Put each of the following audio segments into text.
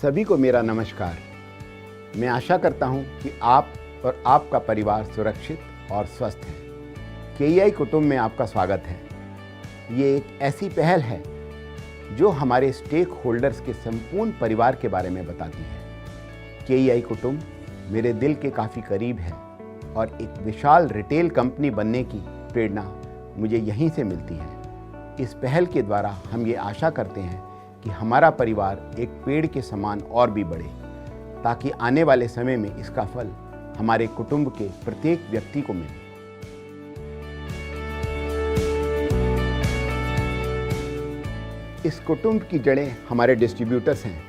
सभी को मेरा नमस्कार। मैं आशा करता हूं कि आप और आपका परिवार सुरक्षित और स्वस्थ है। केईआई कुटुंब में आपका स्वागत है। ये एक ऐसी पहल है जो हमारे स्टेक होल्डर्स के संपूर्ण परिवार के बारे में बताती है। केईआई कुटुंब मेरे दिल के काफ़ी करीब है और एक विशाल रिटेल कंपनी बनने की प्रेरणा मुझे यहीं से मिलती है। इस पहल के द्वारा हम ये आशा करते हैं कि हमारा परिवार एक पेड़ के समान और भी बढ़े, ताकि आने वाले समय में इसका फल हमारे कुटुंब के प्रत्येक व्यक्ति को मिले। इस कुटुंब की जड़ें हमारे डिस्ट्रीब्यूटर्स हैं।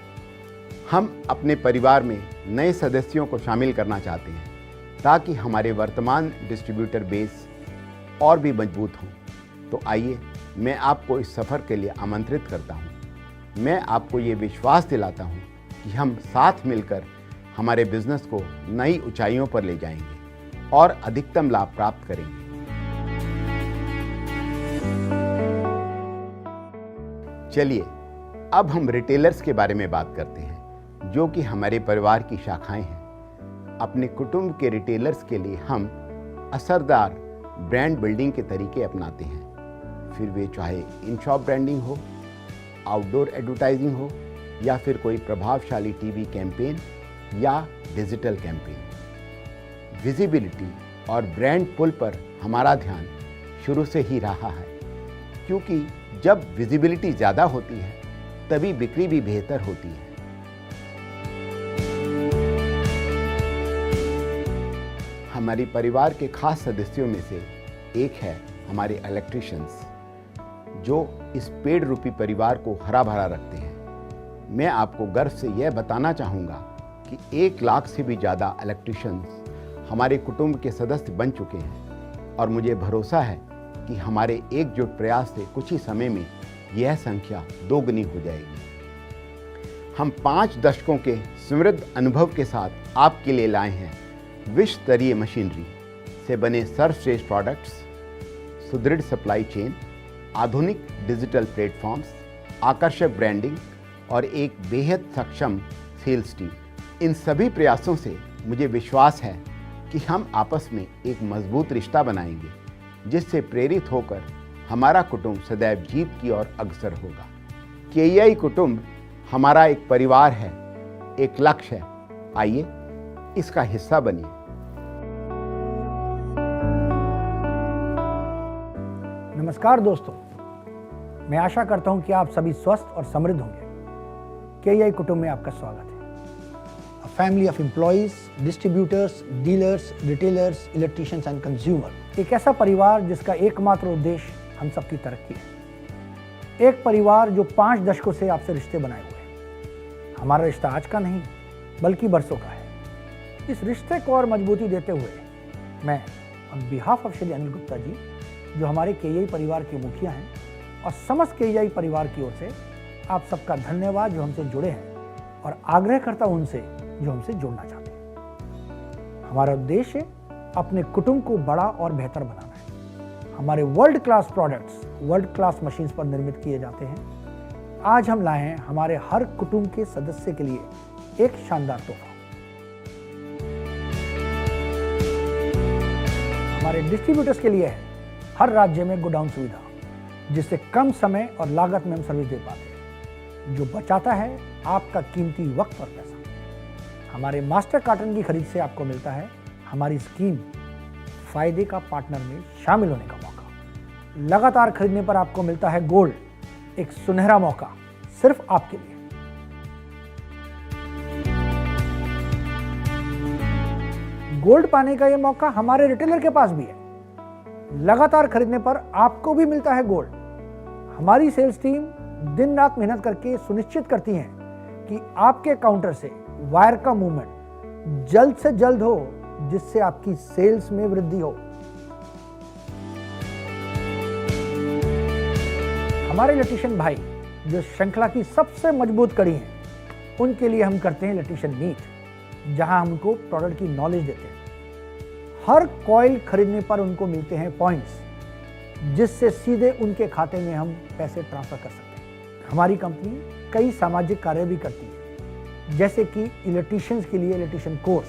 हम अपने परिवार में नए सदस्यों को शामिल करना चाहते हैं ताकि हमारे वर्तमान डिस्ट्रीब्यूटर बेस और भी मजबूत हो। तो आइए मैं आपको इस सफ़र के लिए आमंत्रित करता हूँ। मैं आपको ये विश्वास दिलाता हूँ कि हम साथ मिलकर हमारे बिजनेस को नई ऊंचाइयों पर ले जाएंगे और अधिकतम लाभ प्राप्त करेंगे। चलिए अब हम रिटेलर्स के बारे में बात करते हैं, जो कि हमारे परिवार की शाखाएं हैं। अपने कुटुंब के रिटेलर्स के लिए हम असरदार ब्रांड बिल्डिंग के तरीके अपनाते हैं, फिर वे चाहे इन शॉप ब्रांडिंग हो, आउटडोर एडवर्टाइजिंग हो या फिर कोई प्रभावशाली टीवी कैंपेन या डिजिटल कैंपेन। विजिबिलिटी और ब्रांड पुल पर हमारा ध्यान शुरू से ही रहा है, क्योंकि जब विजिबिलिटी ज़्यादा होती है तभी बिक्री भी बेहतर होती है। हमारे परिवार के खास सदस्यों में से एक है हमारे इलेक्ट्रीशियंस, जो इस पेड़ रूपी परिवार को हरा भरा रखते हैं। मैं आपको गर्व से यह बताना चाहूँगा कि 1 लाख से भी ज़्यादा इलेक्ट्रीशियंस हमारे कुटुंब के सदस्य बन चुके हैं और मुझे भरोसा है कि हमारे एकजुट प्रयास से कुछ ही समय में यह संख्या 2 गुनी हो जाएगी। हम 5 दशकों के समृद्ध अनुभव के साथ आपके लिए लाए हैं विश्व स्तरीय मशीनरी से बने सर्वश्रेष्ठ प्रोडक्ट्स, सुदृढ़ सप्लाई चेन, आधुनिक डिजिटल प्लेटफॉर्म्स, आकर्षक ब्रांडिंग और एक बेहद सक्षम सेल्स टीम। इन सभी प्रयासों से मुझे विश्वास है कि हम आपस में एक मजबूत रिश्ता बनाएंगे, जिससे प्रेरित होकर हमारा कुटुंब सदैव जीत की ओर अग्रसर होगा। केईआई कुटुंब हमारा एक परिवार है, एक लक्ष्य है। आइए इसका हिस्सा बनिए। नमस्कार दोस्तों, मैं आशा करता हूं कि आप सभी स्वस्थ और समृद्ध होंगे। केईआई कुटुंब में आपका स्वागत है। A family of employees, distributors, dealers, retailers, electricians and consumer. एक ऐसा परिवार जिसका एकमात्र उद्देश्य हम सबकी तरक्की है। एक परिवार जो 5 दशकों से आपसे रिश्ते बनाए हुए हैं। हमारा रिश्ता आज का नहीं बल्कि बरसों का है। इस रिश्ते को और मजबूती देते हुए मैं on behalf of Shri Anil Gupta ji, जो हमारे केईआई परिवार के मुखिया हैं, और समस्त केईआई परिवार की ओर से आप सबका धन्यवाद जो हमसे जुड़े हैं, और आग्रह करता हूं उनसे जो हमसे जुड़ना चाहते हैं। हमारा उद्देश्य अपने कुटुंब को बड़ा और बेहतर बनाना है। हमारे world class products world class machines पर निर्मित किए जाते हैं। आज हम लाए हैं हमारे हर कुटुंब के सदस्य के लिए एक शानदार तोहफा। हमारे डिस्ट्रीब्यूटर्स के लिए है हर राज्य में गोडाउन सुविधा, जिससे कम समय और लागत में हम सर्विस दे पाते हैं, जो बचाता है आपका कीमती वक्त और पैसा। हमारे मास्टर कार्टन की खरीद से आपको मिलता है हमारी स्कीम फायदे का पार्टनर में शामिल होने का मौका। लगातार खरीदने पर आपको मिलता है गोल्ड, एक सुनहरा मौका सिर्फ आपके लिए। गोल्ड पाने का यह मौका हमारे रिटेलर के पास भी है। लगातार खरीदने पर आपको भी मिलता है गोल्ड। हमारी सेल्स टीम दिन रात मेहनत करके सुनिश्चित करती है कि आपके काउंटर से वायर का मूवमेंट जल्द से जल्द हो, जिससे आपकी सेल्स में वृद्धि हो। हमारे इलेक्ट्रीशियन भाई जो श्रृंखला की सबसे मजबूत कड़ी हैं, उनके लिए हम करते हैं इलेक्ट्रीशियन मीट, जहां हम उनको प्रोडक्ट की नॉलेज देते हैं। हर कॉइल खरीदने पर उनको मिलते हैं पॉइंट्स, जिससे सीधे उनके खाते में हम पैसे ट्रांसफर कर सकते हैं। हमारी कंपनी कई सामाजिक कार्य भी करती है, जैसे कि इलेक्ट्रीशियंस के लिए इलेक्ट्रीशियन कोर्स,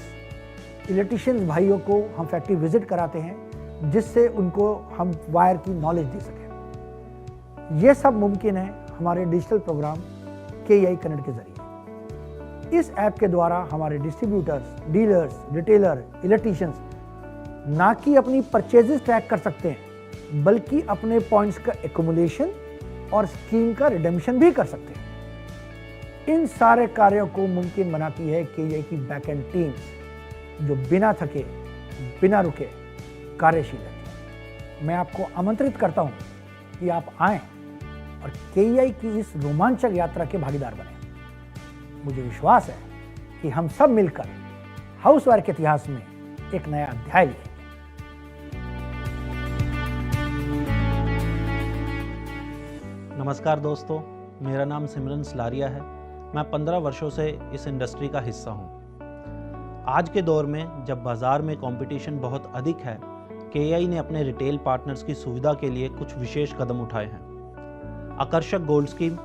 इलेक्ट्रीशियंस भाइयों को हम फैक्ट्री विजिट कराते हैं जिससे उनको हम वायर की नॉलेज दे सकें। ये सब मुमकिन है हमारे डिजिटल प्रोग्राम KEI कनेक्ट के जरिए। इस ऐप के द्वारा हमारे डिस्ट्रीब्यूटर्स, डीलर्स, रिटेलर, इलेक्ट्रीशियंस ना कि अपनी परचेजेस ट्रैक कर सकते हैं बल्कि अपने पॉइंट्स का एक्युमुलेशन और स्कीम का रिडेम्पशन भी कर सकते हैं। इन सारे कार्यों को मुमकिन बनाती है KEI की बैकएंड टीम्स जो बिना थके, बिना रुके कार्यशील है। मैं आपको आमंत्रित करता हूं कि आप आएं और KEI की इस रोमांचक यात्रा के भागीदार बने। मुझे विश्वास है कि हम सब मिलकर हाउसवायर के इतिहास में एक नया अध्याय लिखेंगे। नमस्कार दोस्तों, मेरा नाम सिमरन सलारिया है। मैं 15 वर्षों से इस इंडस्ट्री का हिस्सा हूं। आज के दौर में जब बाज़ार में कंपटीशन बहुत अधिक है, KEI ने अपने रिटेल पार्टनर्स की सुविधा के लिए कुछ विशेष कदम उठाए हैं। आकर्षक गोल्ड स्कीम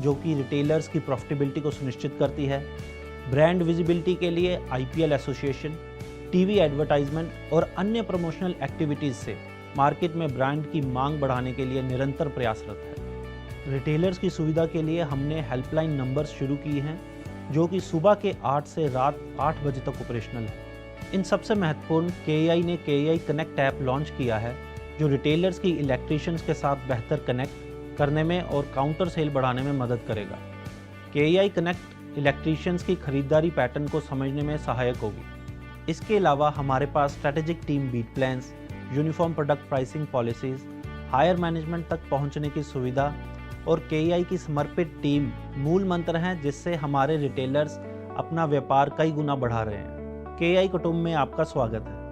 जो कि रिटेलर्स की प्रॉफिटेबिलिटी को सुनिश्चित करती है, ब्रांड विजिबिलिटी के लिए IPL एसोसिएशन, टीवी एडवर्टाइजमेंट और अन्य प्रमोशनल एक्टिविटीज़ से मार्केट में ब्रांड की मांग बढ़ाने के लिए निरंतर प्रयासरत है। रिटेलर्स की सुविधा के लिए हमने हेल्पलाइन नंबर्स शुरू की हैं जो कि सुबह के 8 से रात 8 बजे तक ऑपरेशनल है। इन सबसे महत्वपूर्ण KEI ने KEI कनेक्ट ऐप लॉन्च किया है जो रिटेलर्स की इलेक्ट्रीशियंस के साथ बेहतर कनेक्ट करने में और काउंटर सेल बढ़ाने में मदद करेगा। KEI कनेक्ट इलेक्ट्रीशियंस की खरीदारी पैटर्न को समझने में सहायक होगी। इसके अलावा हमारे पास strategic team beat plans, uniform product pricing policies, higher management तक पहुंचने की सुविधा और KEI की समर्पित टीम मूल मंत्र हैं जिससे हमारे रिटेलर्स अपना व्यापार कई गुना बढ़ा रहे हैं। KEI कुटुंब में आपका स्वागत है।